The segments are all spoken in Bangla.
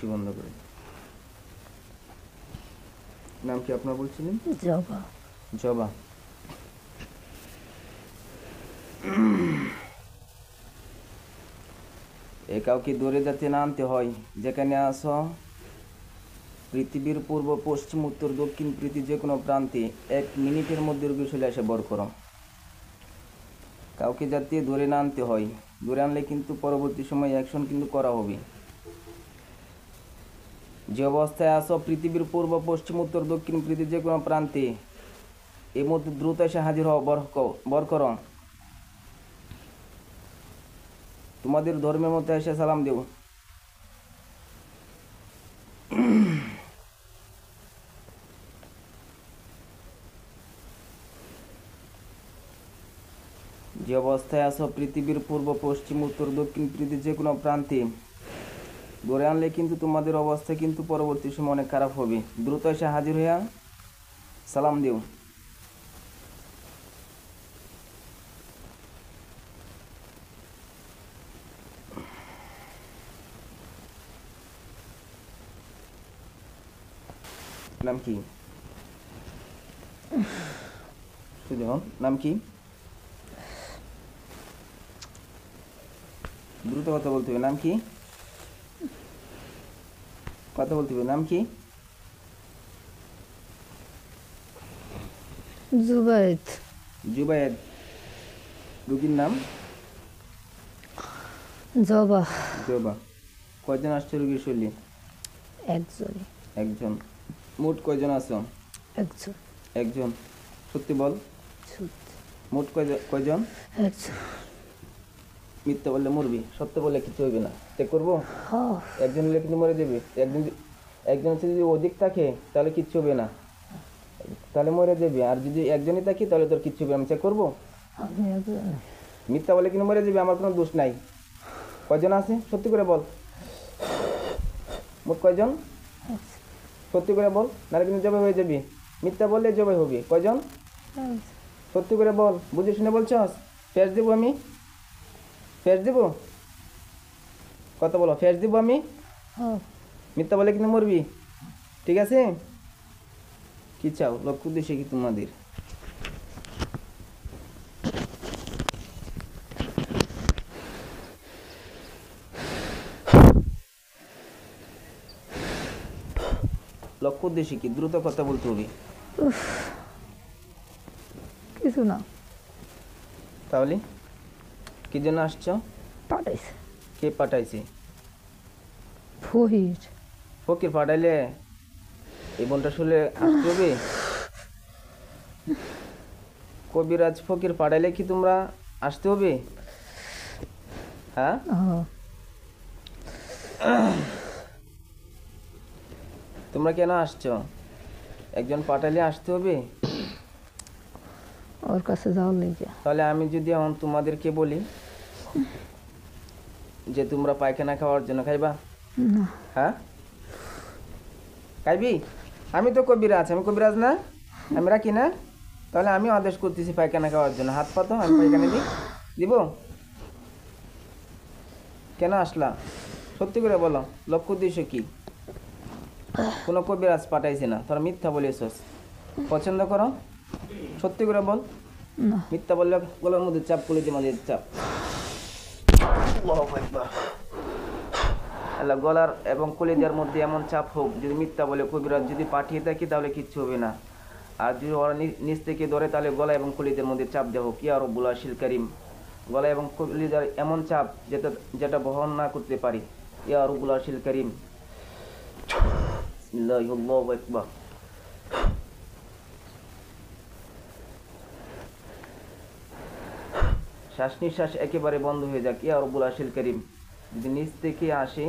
বৃষ্টি বন্ধ করে। নাম কি আপনার বলছিলেন? জবা। জবা। এ কাউকে দূরে যাতে না আনতে হয়, যেখানে আসো পৃথিবীর পূর্ব পশ্চিম উত্তর দক্ষিণ পৃথিবীর যে কোনো প্রান্তে 1 মিনিটের মধ্যে রোগী চলে আসে বর করো। কাউকে যাতে দূরে না আনতে হয়, দূরে আনলে কিন্তু পরবর্তী সময় অ্যাকশন কিন্তু করা হবে। যে অবস্থায় আসো পৃথিবীর পূর্ব পশ্চিম উত্তর দক্ষিণ পৃথিবীর যে কোনো প্রান্তে এই মধ্যে দ্রুত এসে হাজির হও বর করো। তোমাদের ধর্মের মধ্যে এসে সালাম দেব। যে অবস্থায় আসো পৃথিবীর পূর্ব পশ্চিম উত্তর দক্ষিণ পৃথিবীর যে কোনো প্রান্তে ধরে আনলে কিন্তু তোমাদের অবস্থা কিন্তু পরবর্তী সময় অনেক খারাপ হবে। দ্রুত এসে হাজির হইয়া সালাম দিও। নাম কি? সুজন। নাম কি? দ্রুত কথা বলতে হবে। নাম কি? কথা বলতে হবে। নাম কি? জুবায়েদ। জুবায়েদ। রুগীর নাম? জবা। জবা। কয়জন আসছে রুগীর শরীরে? একজন। একজন। মোট কয়জন আছো? একজন। একজন। সত্যি বল। সত্যি। মোট কয়জন? একজন। মিথ্যা বললে মরবি, সত্য বললে কিছু হইবে না। চেক করবো? একজন হলে কিন্তু মরে যাবে। একজন যদি অধিক থাকে তাহলে কিচ্ছু হবে না, তাহলে মরে যাবে। আর যদি একজনই থাকি তাহলে তোর কিচ্ছু হবে। আমি চেক করবো? মিথ্যা বলে কিন্তু মরে যাবে, আমার কোনো দোষ নাই। কয়জন আছে সত্যি করে বল। মোট কয়জন? সত্যি করে বল, নাহলে কিন্তু জবাই হয়ে যাবি। মিথ্যা বললে জবাই হবে। কয়জন? সত্যি করে বল। বুঝে শুনে বলছস? ফেস দেবো আমি, ফেস দিব। কথা বলো, ফেস দিব আমি। মিথ্যা বলে কিন্তু মরবি, ঠিক আছে? কি চাও? লক্ষ্য উদ্দেশ্যে কি তোমাদের? লক্ষ্য উদ্দেশ্যে কি? দ্রুত কথা বলতে হবে। কিছু না। তাহলে কি জন্য আসছো? পাঠাইছে। কে পাঠাইছে? ফকির। ফকির পাঠাইলে এই বোনটা শুলে আসতে হবে? কবিরাজ ফকির পাঠাইলে কি তোমরা আসতে হবে? হ্যাঁ, তোমরা কেন আসছো? একজন পাঠাইলে আসতে হবে? ওর কাছে যাওয়ার লেগে। তাহলে আমি যদি এখন তোমাদেরকে বলি যে তোমরা পায়খানা খাওয়ার জন্য খাইবা? হ্যাঁ, খাইবি? আমি তো কবিরাজ, আমি কবিরাজ না? আমি রাখি না? তাহলে আমি আদেশ করতেছি পায়খানা খাওয়ার জন্য। হাত পাতো, আমি পায়খানা দিব। কেন আসলা? সত্যি করে বলো, লক্ষ্য উদ্দেশ্য কি? কোনো কবিরাজ পাঠাইছে না, তোরা মিথ্যা বলেছস। পছন্দ করো? সত্যি করে বল। মিথ্যা বললে গলার মধ্যে চাপ, কলিজার মধ্যে চাপ। আল্লাহ গলার এবং কলিজার মধ্যে এমন চাপ হোক, যদি মিথ্যা বলে কবিরাজ যদি পাঠিয়ে থাকি তাহলে কিচ্ছু হবে না। আর যদি ওরা নিচ থেকে ধরে তাহলে গলা এবং কলিজার মধ্যে চাপ দেওয়া হোক। ইয়া রব্বুল আরশিল কারীম, গলা এবং কলিজার এমন চাপ যেটা বহন না করতে পারি। ইয়া রব্বুল আরশিল কারীম। বিসমিল্লাহিল্লাহু আকবার। শ্বাস নিঃশ্বাস একেবারে বন্ধ হয়ে যাক। ইয়া রব্বুল আরশিল কারীম, যদি নিচ থেকে আসে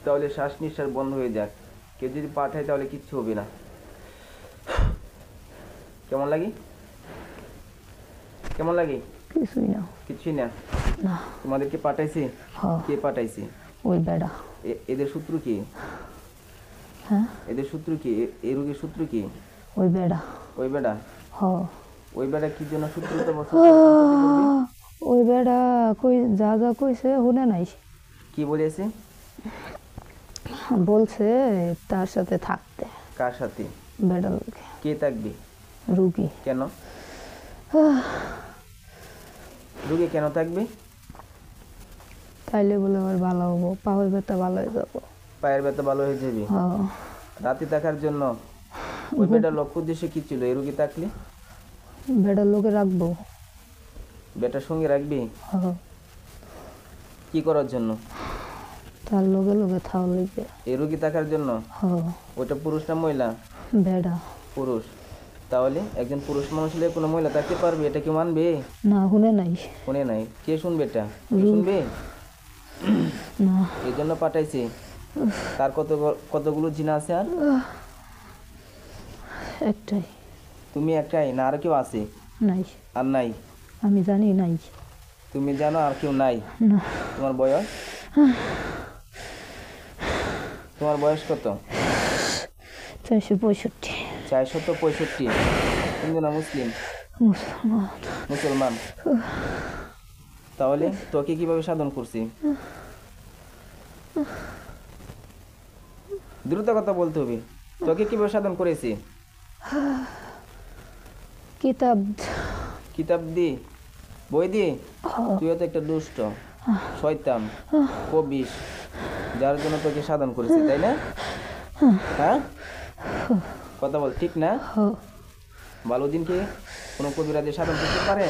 তাহলে শ্বাস নিঃশ্বাস বন্ধ হয়ে যাক। কেউ যদি পাঠায় তাহলে কিচ্ছু হবে না। কেমন লাগে? কেমন লাগে? কিছুই না। কিছুই না? তোমাদেরকে পাঠাইছে? কে পাঠাইছে? ওই বেড়া। এদের শত্রু কি? হ্যাঁ, এদের শত্রু কি? এই রোগের শত্রু কি? ওই বেড়া। ওই বেড়া? ওই বেড়া কি জন্য শত্রুতা বসে? ওই বেড়া কই যা যা কইছে শুনে নাই। কি বলেছে? বলছে তার সাথে থাকতে। কার সাথে? বেড়া লোকে। কে থাকবে? রুগী। কেন রুগী কেন থাকবে? তাইলে বলে আমার ভালো হবো, পায়ের ব্যথা ভালো হয়ে যাবো। পায়ের ব্যথা ভালো হয়ে যাবে রাতে থাকার জন্য? ওই বেটার লক্ষ্য উদ্দেশ্য কি ছিল এই রুগী থাকলে? বেড়ার লোকে রাখবো। বেটার সঙ্গে রাখবি কি করার জন্য? তার লোকে লোকে থাও লিখবে। এই রুগী থাকার জন্য? ওইটা পুরুষ না মহিলা? বেড়া। পুরুষ। তাহলে একজন পুরুষ মানুষ হলে কোনো মহিলা থাকতে পারবে? এটা কি মানবে? না, শুনে নাই। শুনে নাই? কে শুনবে এটা? শুনবে না। এই জন্য পাঠাইছে। তার কতগুলো জিন আছে? আর একটাই। তুমি একটাই না আর কেউ আছে? নাই। আর নাই? আমি জানি নাই। তুমি জানো আর কেউ নাই? না। তোমার বয়স? তোমার বয়স কত? 465। 465। হিন্দু না মুসলিম? মুসলমান। মুসলমান। তাহলে তোকে কিভাবে সাধন করছি? দ্রুত কথা বলতে হবে। তোকে কিভাবে সাধন করেছি? কিতাব। কিতাব দি? বই দি? তুইও তো একটা দুষ্ট শয়তান কবিশ, যার জন্য তোকে সাধন করেছি, তাই না? হ্যাঁ, কথা বল, ঠিক না? ভালো দিনকে কোনো কবিরাজে সাধন করতে পারে?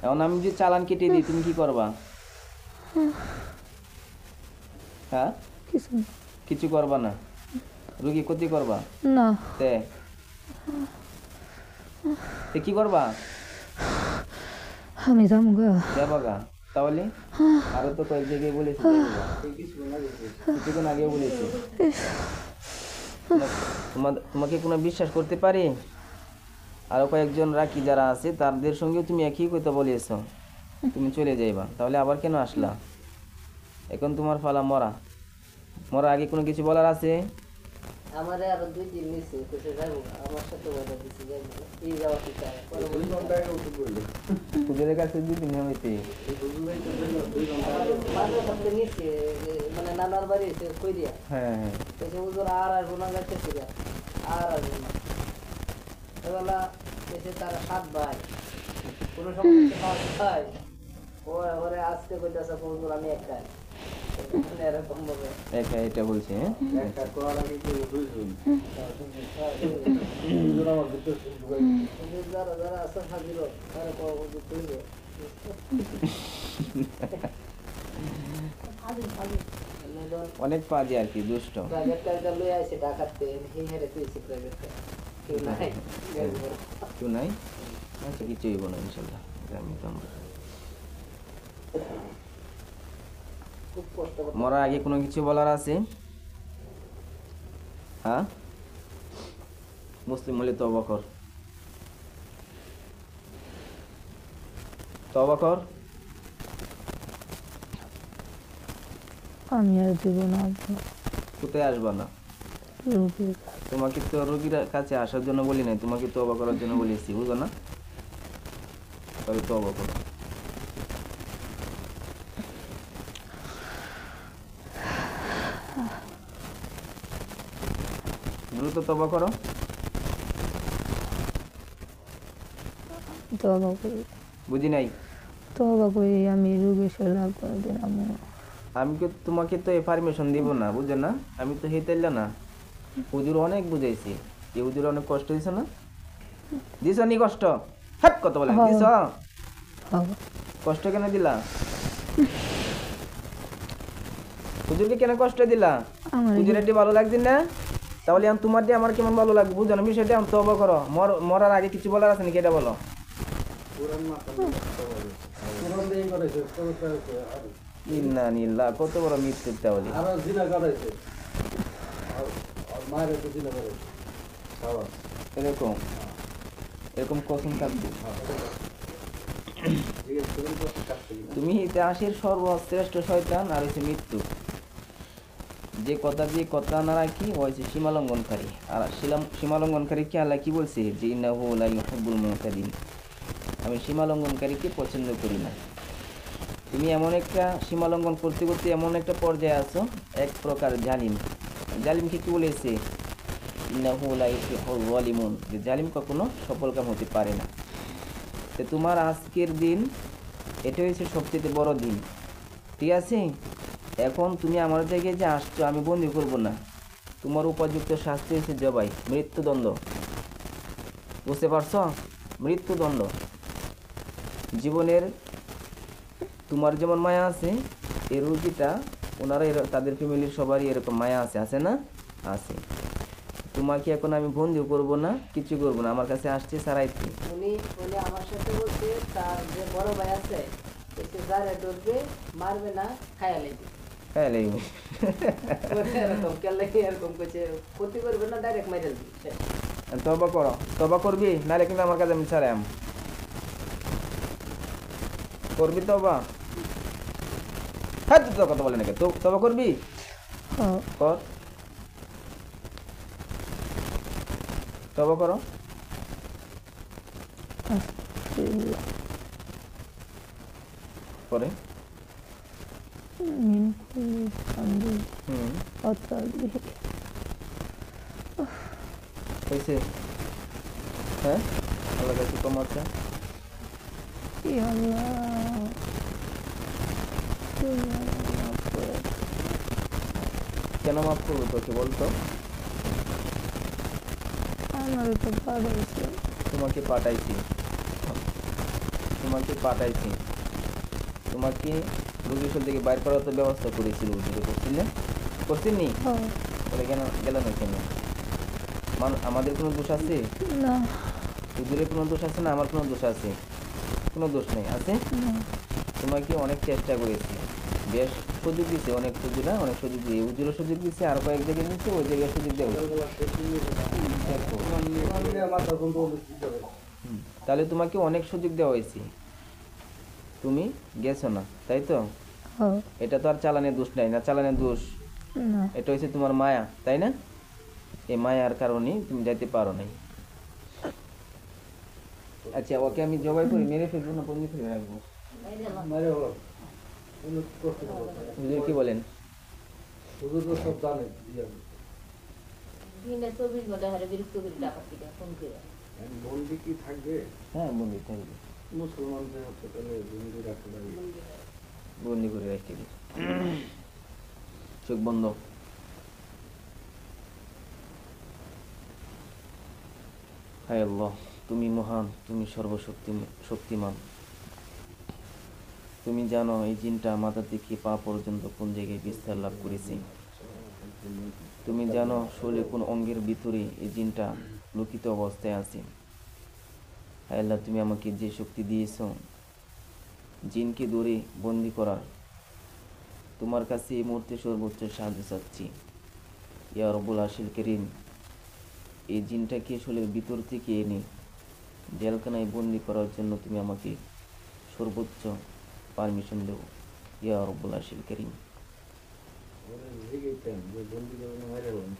এখন আমি যদি চালান কেটে দিই তুমি কি করবা? হ্যাঁ, কিছু করবা না? রুগী ক্ষতি করবা না। তে কি করবা? আমি যাবো যাবা? তাহলে আরো তো কয়েক জায়গায় বলেছি, কিছুক্ষণ আগেও বলেছি। তোমাকে কোনো বিশ্বাস করতে পারি? আরো কয়েকজন রাখি যারা আছে তাদের সঙ্গেও তুমি একই কথা বলেছ, তুমি চলে যাইবা। তাহলে আবার কেন আসলা? এখন তোমার ফালা মরা। মরা আগে কোনো কিছু বলার আছে? আমারে আরো 2 দিন নিছে কইছে যাবো, আমার সাথে কথা দিছি যাইবো না, এই যাওয়া কি চায় হুজুরের কাছে 2 দিন হইতে মানুষ সাথে নিছে, মানে নানার বাড়ি এসে কই দিয়া। হ্যাঁ কইছে হুজুর আর আসবো না, যাইতেছি না, আর আসবো না। এবেলা এসে তারা 7 ভাই, কোনো সমস্যা পাওয়া যায় ওরে আজকে কইতাছে হুজুর আমি একাই, এরকম ভাবে একা এটা বলছে। একটা করার আগে কি বুঝুন যারা যারা আছে হাজির তারা হুজুর কইবে অনেক পাজি আর কি, দুষ্ট। প্রাইভেট কারটা লই আইছে ঢাকাতে, হি হেরে কইছে প্রাইভেট কার কেউ নাই, কেউ নাই? আচ্ছা, কিছু হইব না ইনশাল্লাহ। আমি তো খুব কষ্ট করে মরার আগে কোনো কিছু বলার আছে? হ্যাঁ, মুসলিম হলে তওবা কর, তওবা কর। আমি আর দিব না। কোথায় আসবা না? রুগীর তোমাকে তো রোগীর কাছে আসার জন্য বলি নাই, তোমাকে তওবা করার জন্য বলেছি, বুঝো না? তবে তওবা করো। দ্রুত তওবা করো। তওবা করি, বুঝি নাই? তওবা করি। আমি রুগীর সেবা করে দিলাম। আমি তোমাকে তো পারমিশন দিব না, বুঝো না? আমি তো হেতাইলা না। হুজুর অনেক বুঝাইছি, এই হুজুর অনেক কষ্ট দিছ না? দিছ নি কষ্ট? হ্যাঁ, কত বলে দিছ? কষ্ট কেন দিলা? হুজুরকে কেন কষ্ট দিলা? হুজুরের দিয়ে ভালো লাগছে না? তাহলে আমি তোমার দিয়ে আমার কেমন ভালো লাগবে বুঝো না? বিষয়টা আমি তওবা করো। মরার আগে কিছু বলার আছে নাকি এটা বলো। ইন্না নিল্লাহ, কত বড় মৃত্যু তাহলে। এরকম এরকম কসম থাকবে। তুমি ইতিহাসের সর্বশ্রেষ্ঠ শয়তান আর হচ্ছে মৃত্যু। যে কথা দিয়ে কথা না রাখি ও হচ্ছে সীমালঙ্ঘনকারী। আর সীমালঙ্ঘনকারীকে আল্লাহ কি বলছে? যে ইন্নাহু লা ইউহিব্বুল মুতাদিন, আমি সীমালঙ্ঘনকারীকে পছন্দ করি না। তুমি এমন একটা সীমা লঙ্ঘন করতে করতে এমন একটা পর্যায়ে আছো, এক প্রকার জালিম। জালিমকে কি বলেছে? ইন্নাহু লা ইফলিহুল যালিমুন, যে জালিম কখনো সফলকাম হতে পারে না। তো তোমার আজকের দিন এটা হচ্ছে সবচেয়ে বড় দিন, ঠিক আছে? এখন তুমি আমার জায়গায় যে আসছো, আমি বন্দি করব না। তোমার উপযুক্ত শাস্তি হচ্ছে জবাই, মৃত্যুদণ্ড। বুঝতে পারছো? মৃত্যুদণ্ড। জীবনের তোমার যেমন মায়া আছে, এই রুগীটা ওনারা তাদের ফ্যামিলির সবারই এরকম মায়া আছে, আছে না? আছে। তোমাকে এখন আমি বন্দিও করব না, কিছু করব না, আমার কাছে আসছে সারাইতে। উনি উনি আমার সাথে বলছে তার যে বড় ভাই আছে এসে যারে ধরবে মারবে না, খায়া লেগে হ্যাঁ লাগবে। এরকম কেলে এরকম করছে, ক্ষতি করবে না, ডাইরেক্ট মাইরে দিবে। তবা করো, তবা করবি, নাহলে কিন্তু আমার কাছে আমি ছাড়াম। করবি তবা? হ্যাঁ, তুই তো কথা বলে নাকি, তো তবা করবি? হ্যাঁ, কর, তবা করো। আস্তাগফিরুল্লাহ পরে মিন কুল্লি যামবি হুম ওয়া তাগফির। হয়েছে। হ্যাঁ, আল্লাহ কাছে ক্ষমা চা। ইয়া আল্লাহ, তুমি আমাকে মাফ করে দাও। কেন মাফ করবো তোকে বলতো? আমারও তো পাঠাইছে। তোমাকে পাঠাইছি, তোমাকে পাঠাইছি, তোমাকে রুগীশাল থেকে বাইর করার তো ব্যবস্থা করেছিল, রুগীকে করছিল না? করছিনি? হ্যাঁ, বলে কেন গেল না কেন? আমাদের কোনো দোষ আছে? না হুজুরের কোনো দোষ আছে না? আমার কোনো দোষ আছে? কোনো দোষ নেই, আছে? না, তোমাকে অনেক চেষ্টা করেছি, বেশ সুযোগ দিচ্ছে, অনেক হুজুরা অনেক সুযোগ দিয়ে, হুজুরও সুযোগ দিচ্ছে, আর কয়েক জায়গায় নিচ্ছে, ওই জায়গায় সুযোগ দেওয়া তাহলে তোমাকে অনেক সুযোগ দেওয়া হয়েছে, তুমি গেছো না, তাই তো? হ্যাঁ, এটা তো আর চালানের দোষ নাই না, চালানের দোষ, না এটা হচ্ছে তোমার মায়া, তাই না? এই মায়ার কারণে তুমি যাইতে পারো নাই। আচ্ছা, ওকে আমি জবাই করে মেরে ফেলবো না বন্দি করে রাখবো? হুজুর কি বলেন? দিনে 24 ঘন্টা হারে বিরক্ত করে টাকা থেকে ফোন করে বন্দি কি থাকবে? হ্যাঁ, বন্দি থাকবে, মুসলমানদের হচ্ছে তাহলে বন্দি রাখতে পারবে। বন্দি করে রাখতে দিই। চোখ বন্ধ। হায় আল্লাহ, তুমি মহান, তুমি শক্তিমান। তুমি জানো এই জিনটা মাথা থেকে পা পর্যন্ত কোন জায়গায় বিস্তার লাভ করেছে। তুমি জানো শরীরে কোন অঙ্গের ভিতরে এই জিনটা লুকিত অবস্থায় আছে। হায় আল্লাহ, তুমি আমাকে যে শক্তি দিয়েছ জিনকে ধরে বন্দি করার, তোমার কাছে এই মুহূর্তে সর্বোচ্চ সাহায্য চাচ্ছি। ইয়া রব্বুল আরশিল কারীম, এই জিনটাকে শরীরের ভিতর থেকে এনে জেলখানায় বন্দি করার জন্য তুমি আমাকে সর্বোচ্চ পারমিশন দেও, ইয়া রব্বুল আরশিল কারীম। ওরা জিজ্ঞেস যে বন্দি যখন মারা হলাম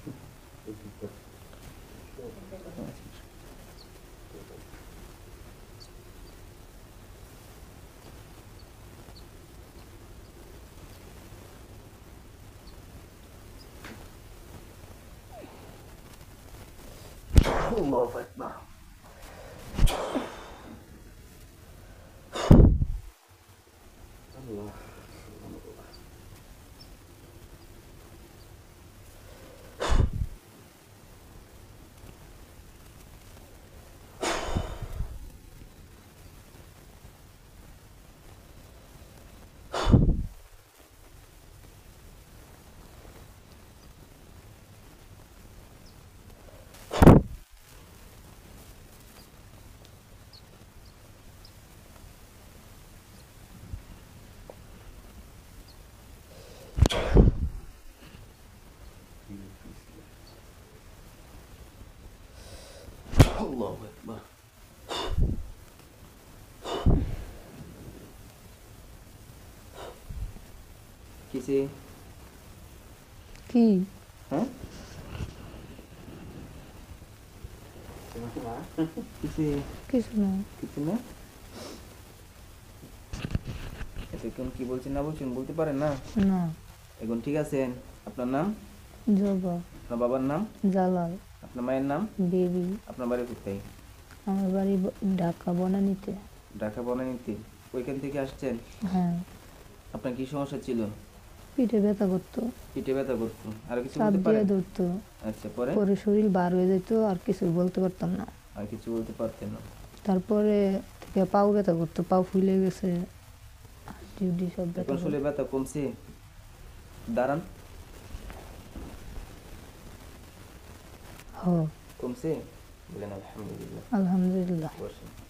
আল্লাহু আকবার। আল্লাহ আল্লাহু আকবার। কিসে? কি হ্যাঁ, কিসে? কিছু না, কিছু না। এত এখন কি বলছেন না বলছেন বলতে পারেন না? না। এখন ঠিক আছেন? আপনার নাম? জবা। আপনার বাবার নাম? জালাল। আপনার মায়ের নাম? বেবি। আপনার বাড়ি কোথায়? আমার বাড়ি ঢাকা বনানীতে। ঢাকা বনানীতে। ওইখান থেকে আসছেন? হ্যাঁ। আপনার কি সমস্যা ছিল? পিঠে ব্যথা করতো, পিঠে ব্যথা করতো, আর কিছু চাপ বলতে দিয়ে পারেন? ধরতো, আচ্ছা, পরে? পরে শরীর বার হয়ে যেত, আর কিছু বলতে পারতাম না। আর কিছু বলতে পারতেন না। তারপরে থেকে পাও ব্যথা করতো, পাও ফুলে গেছে, হাড্ডি সব ব্যথা এখন শরীরে ব্যথা কমছে? দাঁড়ান। হ। কমছে? বলেন আলহামদুলিল্লাহ। আলহামদুলিল্লাহ। বসেন।